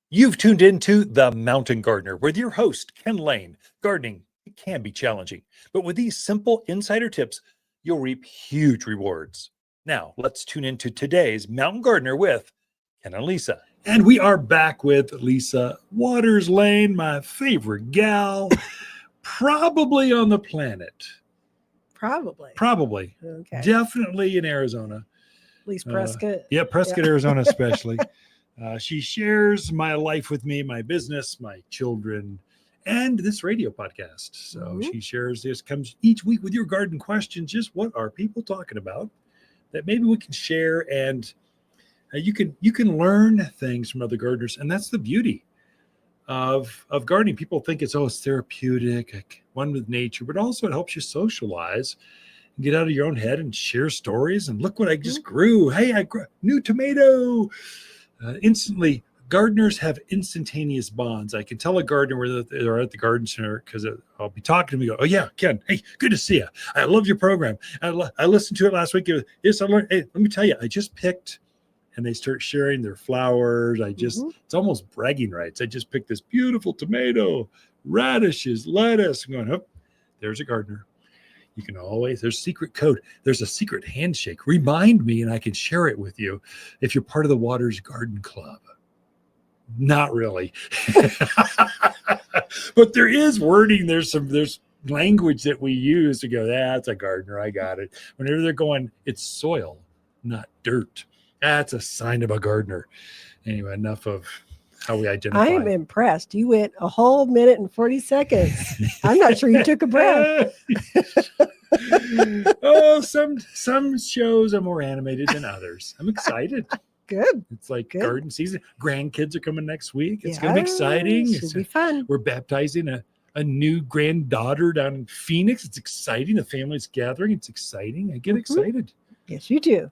You've tuned into The Mountain Gardener with your host, Ken Lain. Gardening can be challenging, but with these simple insider tips, you'll reap huge rewards. Now, let's tune into today's Mountain Gardener with Ken and Lisa. And we are back with Lisa Waters Lain, my favorite gal, probably on the planet. Probably. Okay. Definitely in Arizona. At least Prescott. Prescott, Arizona, especially. She shares my life with me, my business, my children, and this radio podcast. So she shares this, comes each week with your garden questions. Just what are people talking about that maybe we can share, and you can learn things from other gardeners, and that's the beauty of gardening. People think it's therapeutic, like one with nature, but also it helps you socialize and get out of your own head and share stories. And look what I just grew. Hey, I grew new tomato. Instantly, gardeners have instantaneous bonds. I can tell a gardener where they're at the garden center because I'll be talking to them. Go, oh yeah, Ken. Hey, good to see you. I love your program. I listened to it last week. Yes, I learned. Hey, let me tell you, I just picked, and they start sharing their flowers. It's almost bragging rights. I just picked this beautiful tomato, radishes, lettuce. I'm going, oh, there's a gardener. You can always, there's secret code. There's a secret handshake. Remind me and I can share it with you if you're part of the Waters Garden Club. Not really. But there is wording. There's language that we use to go, that's a gardener. I got it. Whenever they're going, it's soil, not dirt. That's a sign of a gardener. Anyway, enough of how we identify. I'm impressed. You went a whole minute and 40 seconds. I'm not sure you took a breath. Some shows are more animated than others. I'm excited. Good. It's like garden season. Grandkids are coming next week. It's going to be exciting. Should be fun. We're baptizing a new granddaughter down in Phoenix. It's exciting. The family's gathering. It's exciting. I get excited. Yes, you do.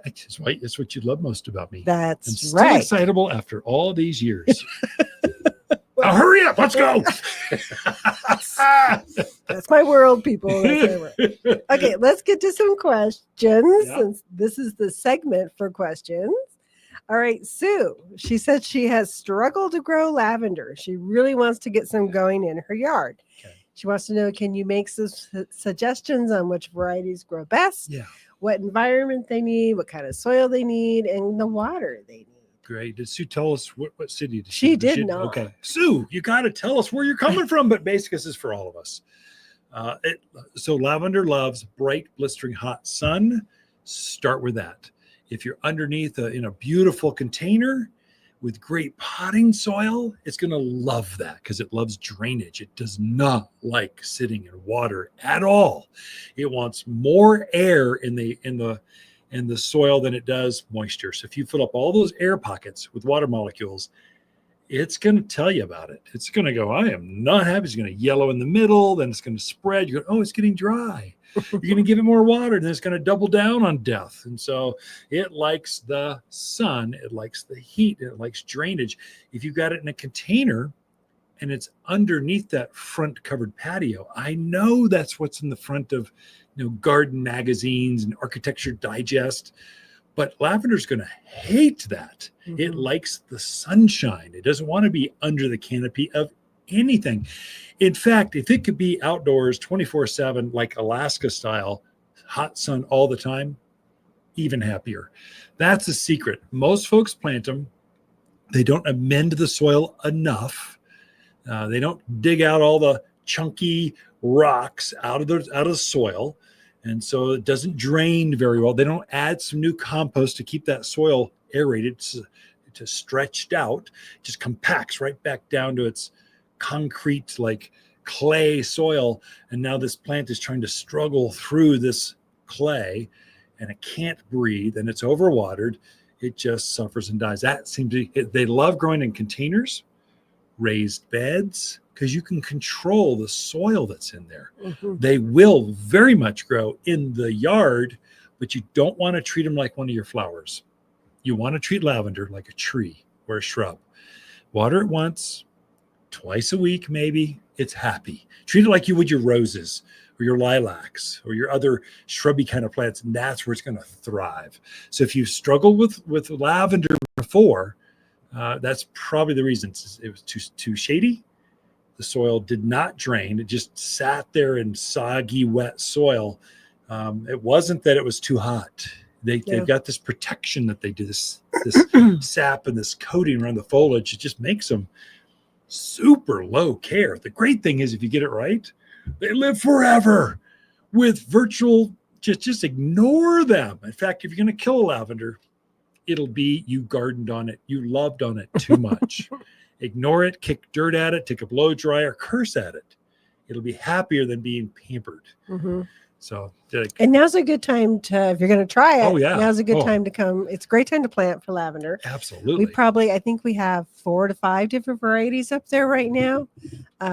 That's what you love most about me. That's I'm still right. excitable after all these years. Now hurry up. Let's go. That's my world, people. Okay, let's get to some questions since this is the segment for questions. All right, Sue. She said she has struggled to grow lavender. She really wants to get some going in her yard. Okay. She wants to know, can you make some suggestions on which varieties grow best? Yeah. What environment they need, what kind of soil they need, and the water they need. Great. Did Sue tell us what city? She did not. Okay. Sue, you got to tell us where you're coming from, but basically this is for all of us. So lavender loves bright, blistering hot sun. Start with that. If you're underneath in a beautiful container with great potting soil, it's going to love that because it loves drainage. It does not like sitting in water at all. It wants more air in the soil than it does moisture. So if you fill up all those air pockets with water molecules, it's going to tell you about it. It's going to go, I am not happy. It's going to yellow in the middle. Then it's going to spread. You go, oh, it's getting dry. You're going to give it more water, and then it's going to double down on death. And so it likes the sun. It likes the heat. It likes drainage. If you've got it in a container and it's underneath that front covered patio, I know that's what's in the front of garden magazines and Architecture Digest. But lavender's going to hate that. It likes the sunshine. It doesn't want to be under the canopy of anything. In fact, if it could be outdoors 24/7, like Alaska style, hot sun all the time, even happier. That's the secret. Most folks plant them. They don't amend the soil enough. They don't dig out all the chunky rocks out of the soil. And so it doesn't drain very well. They don't add some new compost to keep that soil aerated, to stretched out. It just compacts right back down to its concrete, like clay soil. And now this plant is trying to struggle through this clay, and it can't breathe, and it's overwatered. It just suffers and dies. They love growing in containers, raised beds, because you can control the soil that's in there. They will very much grow in the yard, but you don't want to treat them like one of your flowers. You want to treat lavender like a tree or a shrub. Water it once, twice a week maybe. It's happy. Treat it like you would your roses or your lilacs or your other shrubby kind of plants, and that's where it's going to thrive. So if you've struggled with lavender before, That's probably the reason. It was too shady. The soil did not drain. It just sat there in soggy, wet soil. It wasn't that it was too hot. They've got this protection that they do, this sap and this coating around the foliage. It just makes them super low care. The great thing is if you get it right, they live forever with virtual, just ignore them. In fact, if you're going to kill a lavender, it'll be you gardened on it. You loved on it too much. Ignore it, kick dirt at it, take a blow dryer, curse at it. It'll be happier than being pampered. Mm-hmm. So, and now's a good time to, if you're going to try it, now's a good time to come. It's a great time to plant for lavender. Absolutely. I think we have 4 to 5 different varieties up there right now.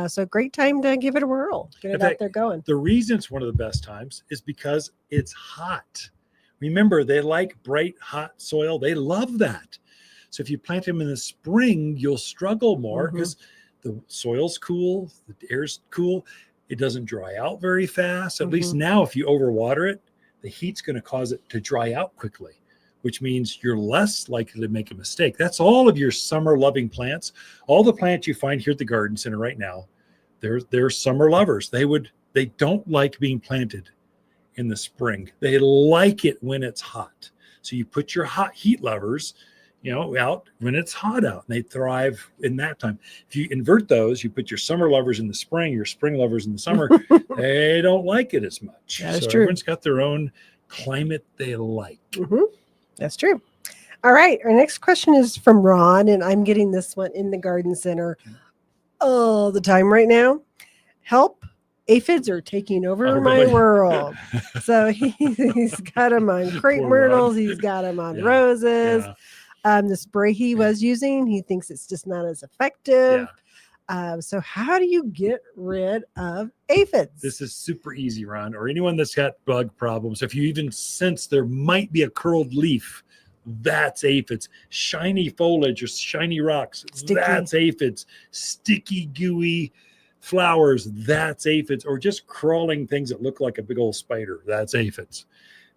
So great time to give it a whirl. Get it out there going. The reason it's one of the best times is because it's hot. Remember, they like bright, hot soil. They love that. So if you plant them in the spring, you'll struggle more because the soil's cool, the air's cool. It doesn't dry out very fast. At least now, if you overwater it, the heat's going to cause it to dry out quickly, which means you're less likely to make a mistake. That's all of your summer-loving plants. All the plants you find here at the garden center right now, they're summer lovers. They don't like being planted in the spring. They like it when it's hot. So you put your hot heat lovers out when it's hot out, and they thrive in that time. If you invert those, you put your summer lovers in the spring, your spring lovers in the summer, they don't like it as much. That's true. Everyone's got their own climate they like. That's true. All right. Our next question is from Ron, and I'm getting this one in the garden center all the time right now. Help. Aphids are taking over my world. So he's got them on crepe myrtles. He's got them on roses. The spray he was using, he thinks it's just not as effective. So how do you get rid of aphids? This is super easy, Ron, or anyone that's got bug problems. If you even sense there might be a curled leaf, that's aphids. Shiny foliage or shiny rocks, that's aphids. Sticky, gooey flowers, that's aphids. Or just crawling things that look like a big old spider, that's aphids.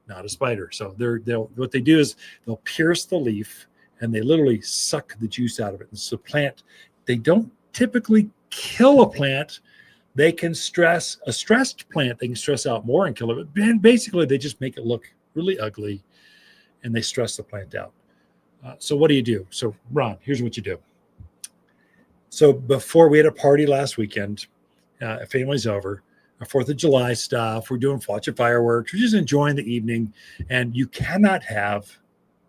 Not a spider. So what they do is they'll pierce the leaf and they literally suck the juice out of it. And so they don't typically kill a plant. They can stress a stressed plant. They can stress out more and kill it. But basically, they just make it look really ugly, and they stress the plant out. So what do you do? So Ron, here's what you do. So before we had a party last weekend, family's over, our 4th of July stuff. We're watching fireworks. We're just enjoying the evening, and you cannot have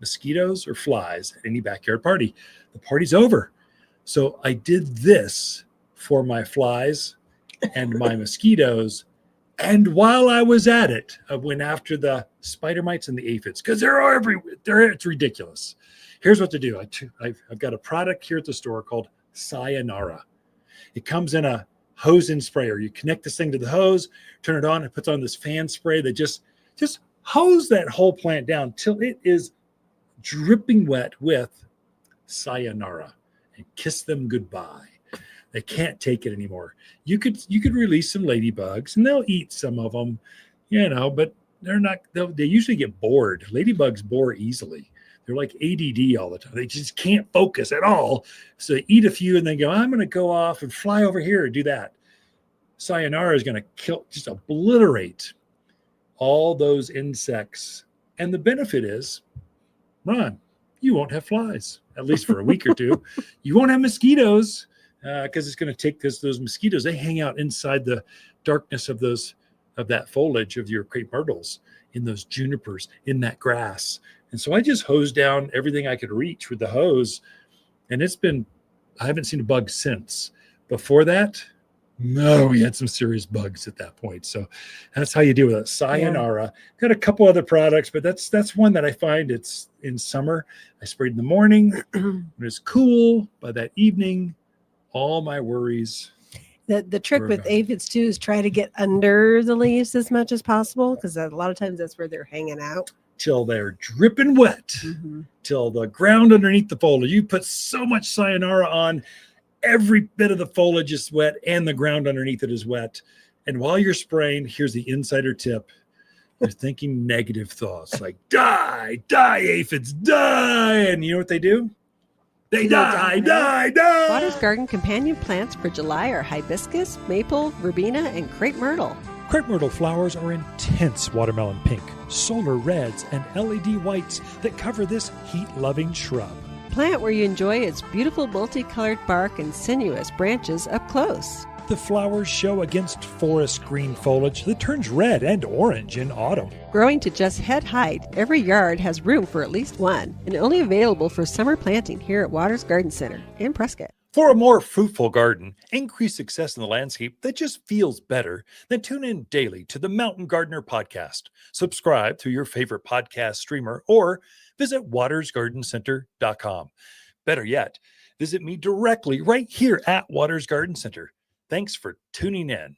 mosquitoes or flies at any backyard party. The party's over. So I did this for my flies and my mosquitoes. And while I was at it, I went after the spider mites and the aphids because they're everywhere. It's ridiculous. Here's what to do. I've got a product here at the store called Sayonara. It comes in a hose and sprayer. You connect this thing to the hose, turn it on, it puts on this fan spray that just hose that whole plant down till it is dripping wet with Sayonara, and kiss them goodbye. They can't take it anymore. You could release some ladybugs and they'll eat some of them, but they usually get bored. Ladybugs bore easily. They're like ADD all the time. They just can't focus at all. So they eat a few and then go, I'm going to go off and fly over here and do that. Sayonara is going to just obliterate all those insects. And the benefit is, Ron, you won't have flies, at least for a week or two. You won't have mosquitoes because it's going to take those mosquitoes. They hang out inside the darkness of that foliage of your crepe myrtles, in those junipers, in that grass. And so I just hosed down everything I could reach with the hose. And I haven't seen a bug since. Before that, no, we had some serious bugs at that point. So that's how you deal with it. Sayonara. Got a couple other products, but that's one that I find it's in summer. I sprayed in the morning. When it's cool. By that evening, all my worries. The trick with aphids too is try to get under the leaves as much as possible, because a lot of times that's where they're hanging out. Till they're dripping wet, till the ground underneath the foliage. You put so much Sayonara on, every bit of the foliage is wet and the ground underneath it is wet. And while you're spraying, here's the insider tip. You're thinking negative thoughts like, die, aphids, die. And you know what they do? They die. Water's Garden companion plants for July are hibiscus, maple, verbena, and crepe myrtle. Crepe myrtle flowers are intense watermelon pink, solar reds, and LED whites that cover this heat-loving shrub. Plant where you enjoy its beautiful multicolored bark and sinuous branches up close. The flowers show against forest green foliage that turns red and orange in autumn. Growing to just head height, every yard has room for at least one, and only available for summer planting here at Waters Garden Center in Prescott. For a more fruitful garden, increase success in the landscape that just feels better, then tune in daily to the Mountain Gardener podcast. Subscribe through your favorite podcast streamer or visit watersgardencenter.com. Better yet, visit me directly right here at Waters Garden Center. Thanks for tuning in.